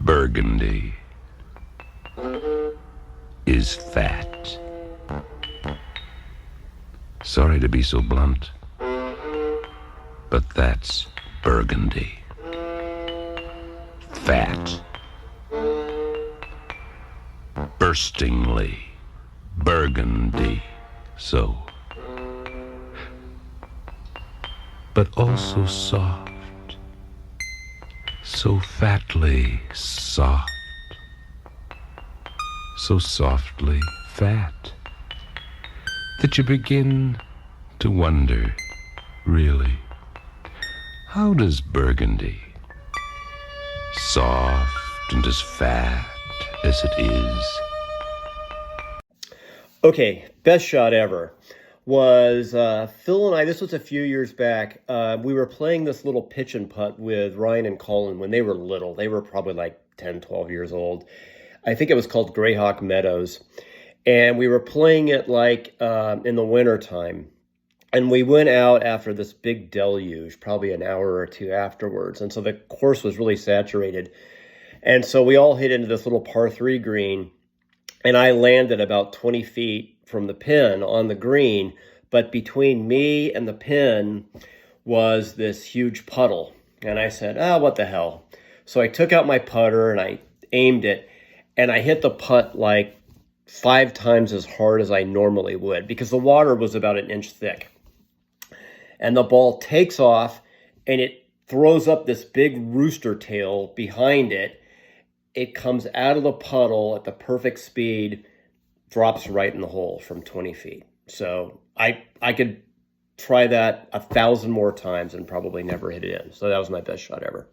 Burgundy is fat. Sorry to be so blunt, but that's Burgundy. Fat. Burstingly burgundy, so. But also soft. So fatly soft. So softly fat that you begin to wonder, really, how does Burgundy, soft and as fat as it is? Okay, best shot ever was Phil and I. This was a few years back. We were playing this little pitch and putt with Ryan and Colin when they were little. They were probably like 10, 12 years old. I think it was called Greyhawk Meadows. And we were playing it like in the winter time. And we went out after this big deluge, probably an hour or two afterwards. And so the course was really saturated. And so we all hit into this little par 3 green. And I landed about 20 feet from the pin on the green. But between me and the pin was this huge puddle. And I said, what the hell? So I took out my putter and I aimed it. And I hit the putt like 5 times as hard as I normally would because the water was about an inch thick. And the ball takes off and it throws up this big rooster tail behind it. It comes out of the puddle at the perfect speed, drops right in the hole from 20 feet. So I could try that 1,000 more times and probably never hit it in. So that was my best shot ever.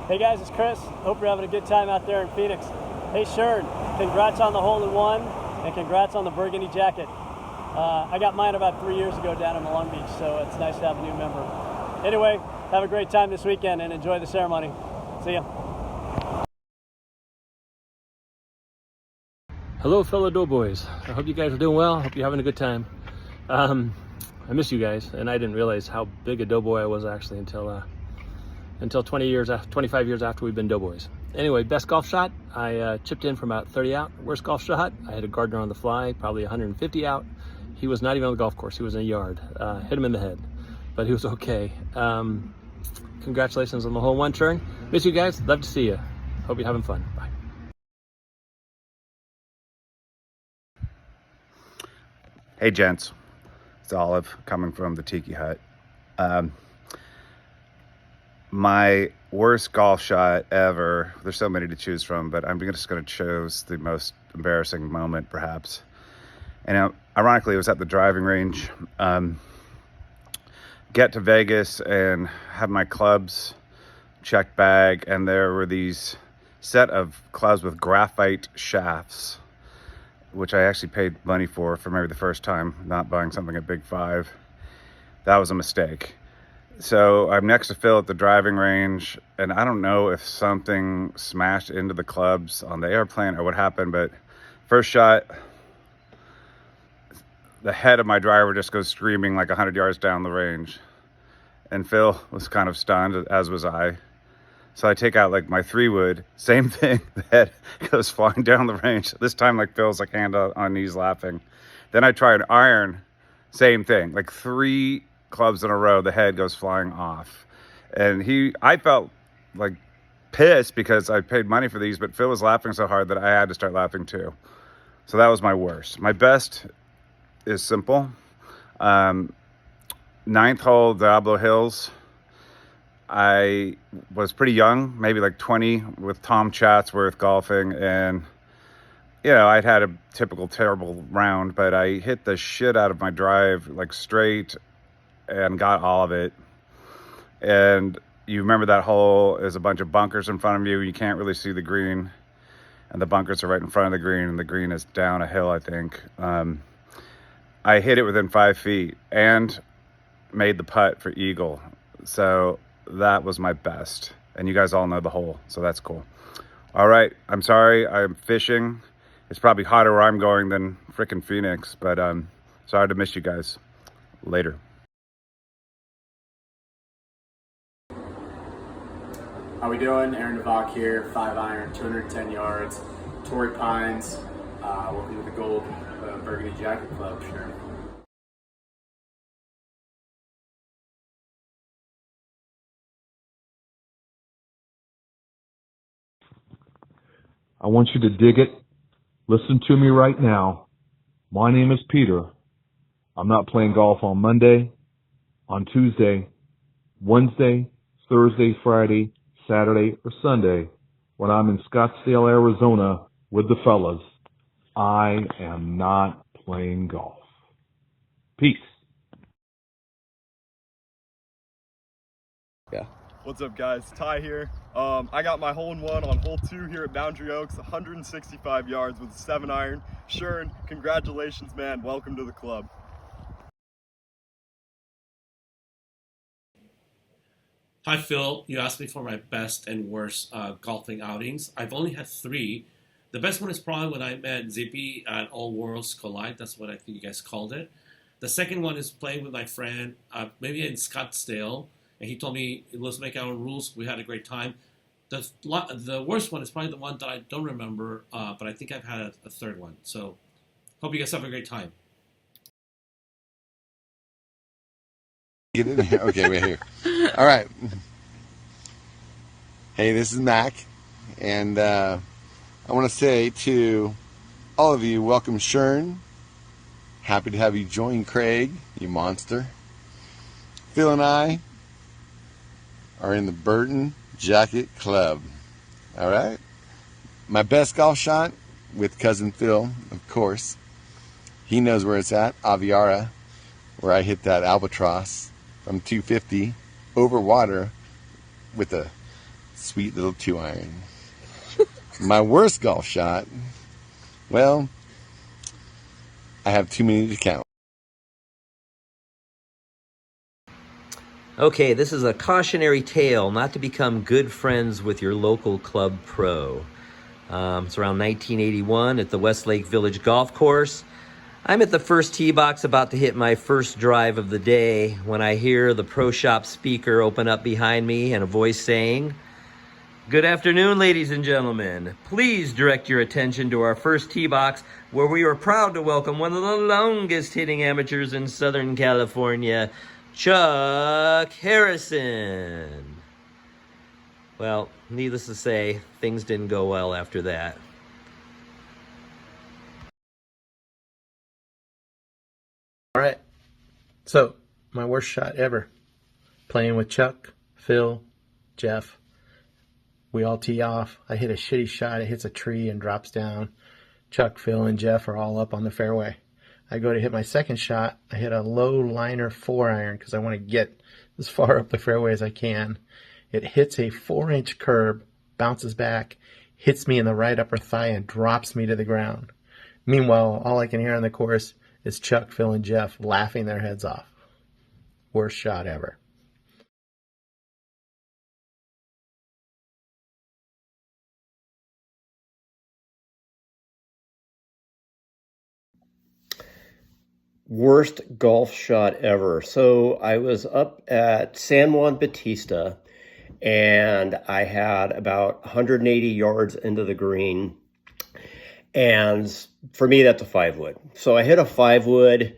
Hey guys, it's Chris. Hope you're having a good time out there in Phoenix. Hey Shern, congrats on the hole-in-one and congrats on the Burgundy Jacket. I got mine about 3 years ago down in Long Beach, so it's nice to have a new member. Anyway, have a great time this weekend and enjoy the ceremony. See ya. Hello, fellow doughboys. I hope you guys are doing well. Hope you're having a good time. I miss you guys, and I didn't realize how big a doughboy I was actually until 25 years after we've been doughboys. Anyway, best golf shot, I chipped in from about 30 out. Worst golf shot, I had a Gardner on the fly, probably 150 out. He was not even on the golf course, he was in a yard. Hit him in the head, but he was okay. Congratulations on the hole-in-one, Shern. Miss you guys, love to see you. Hope you're having fun, bye. Hey gents, it's Olive coming from the Tiki Hut. My worst golf shot ever, there's so many to choose from, but I'm just going to choose the most embarrassing moment perhaps. And ironically, it was at the driving range. Get to Vegas and have my clubs, check bag, and there were these set of clubs with graphite shafts, which I actually paid money for maybe the first time, not buying something at Big Five. That was a mistake. So I'm next to Phil at the driving range, and I don't know if something smashed into the clubs on the airplane or what happened, but first shot, the head of my driver just goes screaming like 100 yards down the range. And Phil was kind of stunned, as was I. So I take out like my 3-wood, same thing, the head goes flying down the range. This time like Phil's like hand on knees laughing. Then I try an iron, same thing, like 3 clubs in a row, the head goes flying off. And I felt like pissed because I paid money for these, but Phil was laughing so hard that I had to start laughing too. So that was my worst. My best is simple. 9th hole, Diablo Hills. I was pretty young, maybe like 20, with Tom Chatsworth golfing, and you know, I'd had a typical terrible round, but I hit the shit out of my drive like straight and got all of it. And you remember that hole is a bunch of bunkers in front of you. You can't really see the green, and the bunkers are right in front of the green, and the green is down a hill, I think. I hit it within 5 feet and made the putt for eagle. So that was my best. And you guys all know the hole, so that's cool. All right, I'm sorry, I'm fishing. It's probably hotter where I'm going than frickin' Phoenix, but sorry to miss you guys. Later. How we doing? Aaron Devach here, 5-iron, 210 yards, Torrey Pines. Welcome to the Gold Burgundy Jacket Club, Shern. I want you to dig it. Listen to me right now. My name is Peter. I'm not playing golf on Monday, on Tuesday, Wednesday, Thursday, Friday, Saturday, or Sunday when I'm in Scottsdale, Arizona with the fellas. I am not playing golf. Peace. Yeah. What's up, guys? Ty here. I got my hole-in-one on hole 2 here at Boundary Oaks, 165 yards with a 7-iron. Shern, congratulations, man. Welcome to the club. Hi, Phil. You asked me for my best and worst golfing outings. I've only had 3. The best one is probably when I met Zippy at All Worlds Collide. That's what I think you guys called it. The second one is playing with my friend, maybe in Scottsdale. And he told me, let's make our own rules. We had a great time. The worst one is probably the one that I don't remember, but I think I've had a third one. So hope you guys have a great time. Get in here. Okay, we're here. All right. Hey, this is Mac. And I want to say to all of you, welcome, Shern. Happy to have you join Craig, you monster. Phil and I are in the Burgundy Jacket Club. All right? My best golf shot with cousin Phil, of course. He knows where it's at, Aviara, where I hit that albatross from 250 over water with a sweet little 2-iron. My worst golf shot, well, I have too many to count. Okay, this is a cautionary tale not to become good friends with your local club pro. It's around 1981 at the Westlake Village Golf Course. I'm at the first tee box about to hit my first drive of the day when I hear the pro shop speaker open up behind me and a voice saying, "Good afternoon, ladies and gentlemen. Please direct your attention to our first tee box where we are proud to welcome one of the longest hitting amateurs in Southern California, Chuck Harrison." Well, needless to say, things didn't go well after that. All right. So, my worst shot ever. Playing with Chuck, Phil, Jeff. We all tee off. I hit a shitty shot. It hits a tree and drops down. Chuck, Phil, and Jeff are all up on the fairway. I go to hit my second shot. I hit a low liner 4-iron because I want to get as far up the fairway as I can. It hits a 4-inch curb, bounces back, hits me in the right upper thigh, and drops me to the ground. Meanwhile, all I can hear on the course is Chuck, Phil, and Jeff laughing their heads off. Worst shot ever. Worst golf shot ever. So I was up at San Juan Bautista, and I had about 180 yards into the green. And for me, that's a 5-wood. So I hit a 5-wood,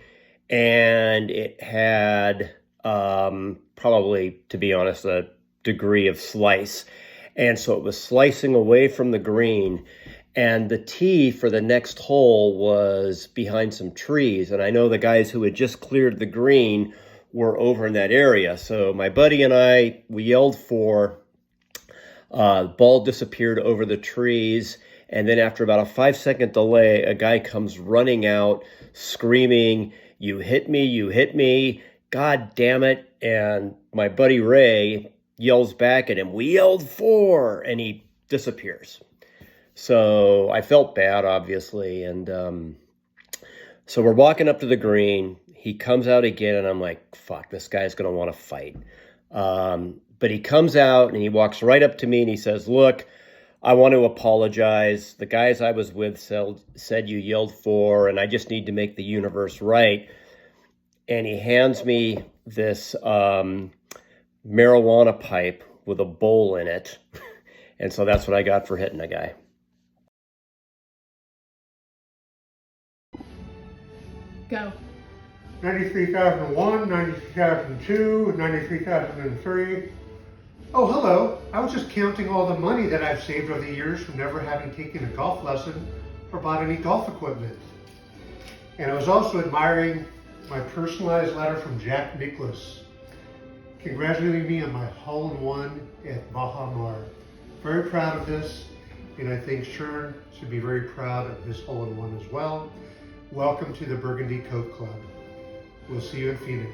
and it had probably, to be honest, a degree of slice. And so it was slicing away from the green. And the tee for the next hole was behind some trees. And I know the guys who had just cleared the green were over in that area. So my buddy and I, we yelled for, the ball disappeared over the trees. And then after about a 5-second delay, a guy comes running out screaming, "You hit me, you hit me, God damn it." And my buddy Ray yells back at him, "We yelled for," and he disappears. So I felt bad, obviously, and so we're walking up to the green. He comes out again, and I'm like, fuck, this guy's going to want to fight. But he comes out, and he walks right up to me, and he says, "Look, I want to apologize. The guys I was with said you yelled for, and I just need to make the universe right." And he hands me this marijuana pipe with a bowl in it. And so that's what I got for hitting a guy. Go. 93,001, 93,002, 93,003. Oh, hello. I was just counting all the money that I've saved over the years from never having taken a golf lesson or bought any golf equipment. And I was also admiring my personalized letter from Jack Nicklaus, congratulating me on my hole-in-one at Baja Mar. Very proud of this, and I think Shern should be very proud of his hole-in-one as well. Welcome to the Burgundy Coat Club. We'll see you in Phoenix.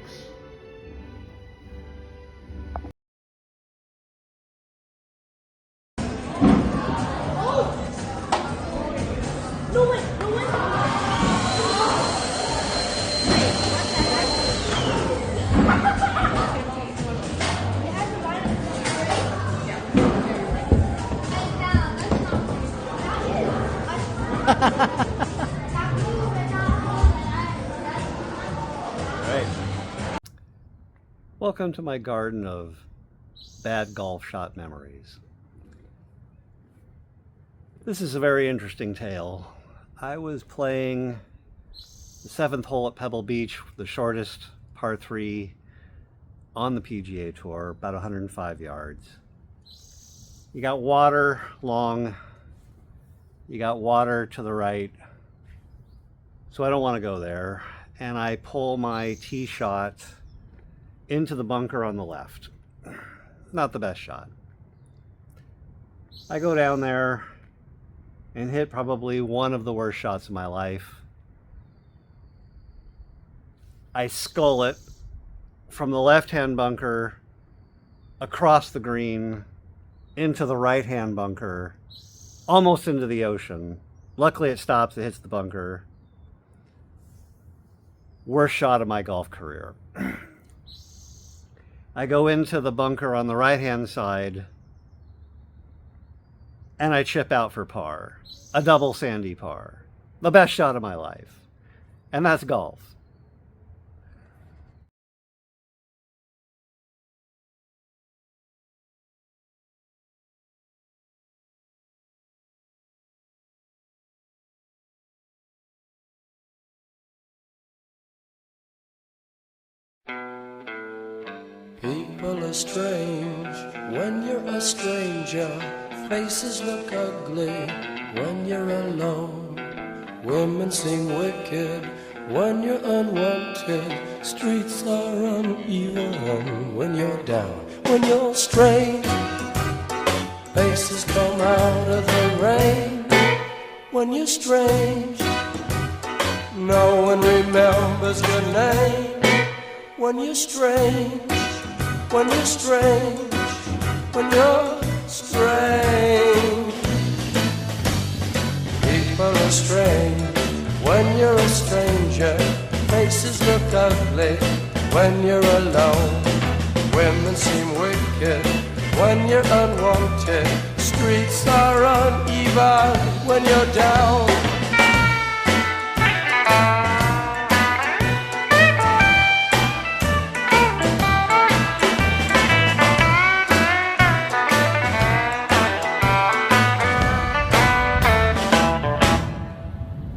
Welcome to my garden of bad golf shot memories. This is a very interesting tale. I was playing the 7th hole at Pebble Beach, the shortest par 3 on the PGA Tour, about 105 yards. You got water long, you got water to the right, so I don't want to go there. And I pull my tee shot into the bunker on the left. Not the best shot. I go down there and hit probably one of the worst shots of my life. I scull it from the left-hand bunker across the green into the right-hand bunker, almost into the ocean. Luckily it stops, it hits the bunker. Worst shot of my golf career. I go into the bunker on the right-hand side and I chip out for par. A double sandy par. The best shot of my life. And that's golf. People are strange when you're a stranger. Faces look ugly when you're alone. Women seem wicked when you're unwanted. Streets are uneven when you're down. When you're strange, faces come out of the rain. When you're strange, no one remembers your name. When you're strange, when you're strange, when you're strange. People are strange when you're a stranger. Faces look ugly when you're alone. Women seem wicked when you're unwanted. Streets are uneven when you're down.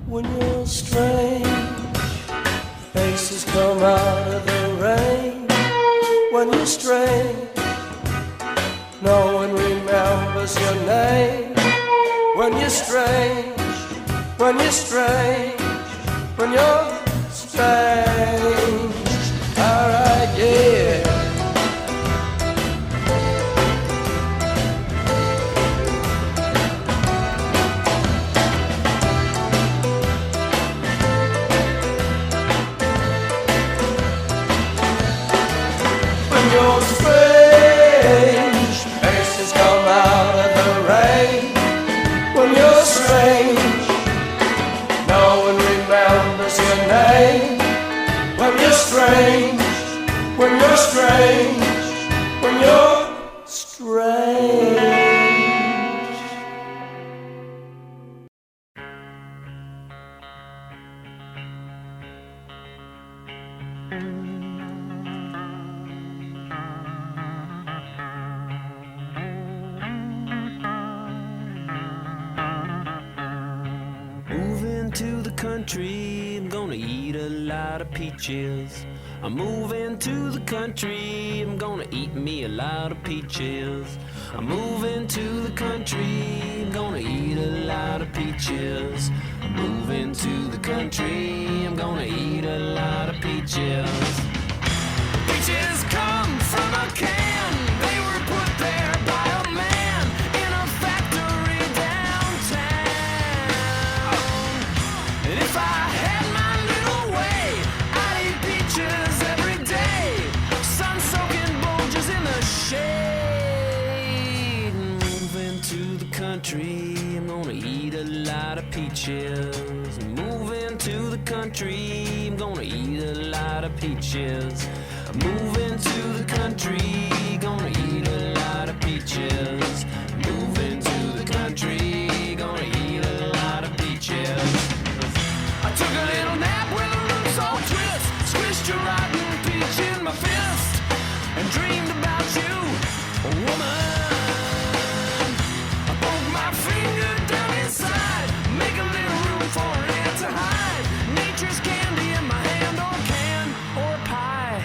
When you're strange, faces come out of the rain. When you're strange, no one remembers your name. When you're strange, when you're strange, when you're strange. Alright, yeah. When you're strange, faces come out of the rain. When you're strange, no one remembers your name. When you're strange, when you're strange, when you're strange. country, I'm gonna eat a lot of peaches. I'm moving to the country, I'm gonna eat me a lot of peaches. I'm moving to the country, I'm gonna eat a lot of peaches. I'm moving to the country, I'm gonna eat a lot of peaches. Peaches come from a can, they were put there by a man in a factory downtown. And if I had my little way, I'd eat peaches every day. Sun-soaking bulges in the shade. Moving to the country, I'm gonna eat a lot of peaches. Moving to the country, I'm gonna eat a lot of peaches. Moving to the country, gonna eat a lot of peaches. Moving to the country, gonna eat a lot of peaches. I took a little nap with a loose old twist, squished a rotten peach in my fist, and dreamed about you, a woman. I poked my finger down inside, make a little room for it to hide. Nature's candy in my hand, or can, or pie.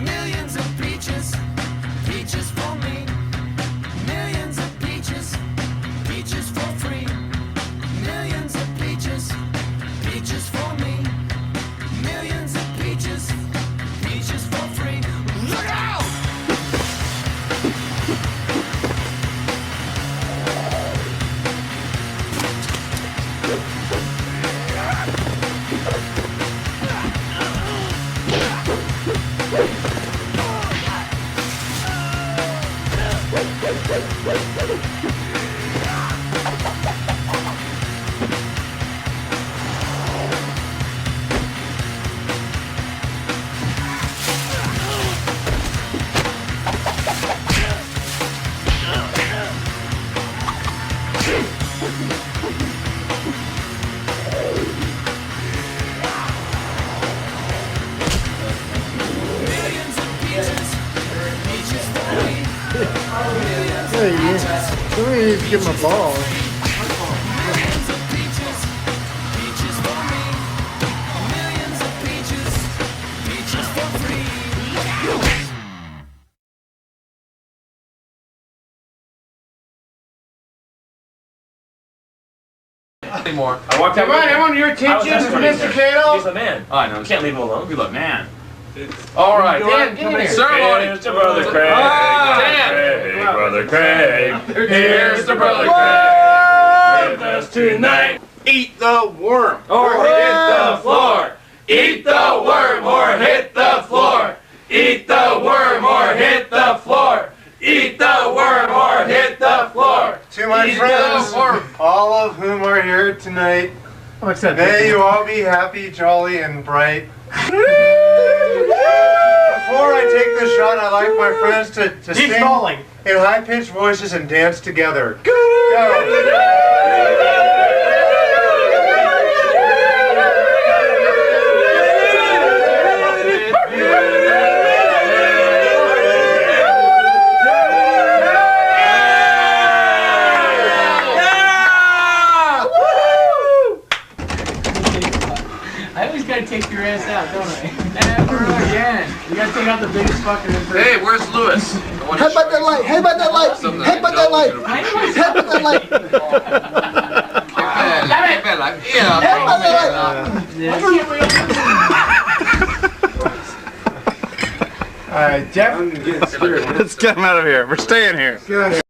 Millions of peaches, peaches for me. Millions of peaches, peaches for free. Millions of peaches, peaches for me. Millions of peaches, peaches for free. Look out! Millions of peaches, peaches for me. Millions of peaches, Please give him a ball. millions of peaches, peaches for me. Millions of peaches, peaches for free. Look out! Anymore. I walked out. I want your attention, Mr. Cato. He's the man. Oh, I know. You can't leave him alone. Be the man. All right. Dan, come here. Ceremony. Here's to Brother Craig. Dan. Hey, Brother Craig. Here's to Brother Craig. With us tonight. Eat the worm. Or hit the floor. Eat the worm or hit the floor. Eat the worm or hit the floor. Eat the worm or hit the floor. To my Eat friends, the worm. all of whom are here tonight, may you all be happy, jolly, and bright. Before I take this shot, I'd like my friends to sing in high-pitched voices and dance together. Go! I always gotta take your ass out, don't I? Never again. You gotta take out the biggest fucker in person. Hey, where's Lewis? Headbutt that light! Headbutt that light! Headbutt that light! Headbutt that light! Headbutt that light! Alright, Jeff. Let's get him out of here. We're staying here. Get out of here.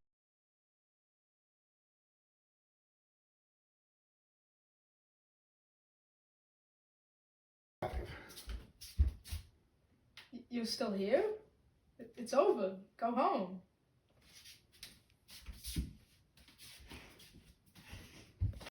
You still here? It's over. Go home.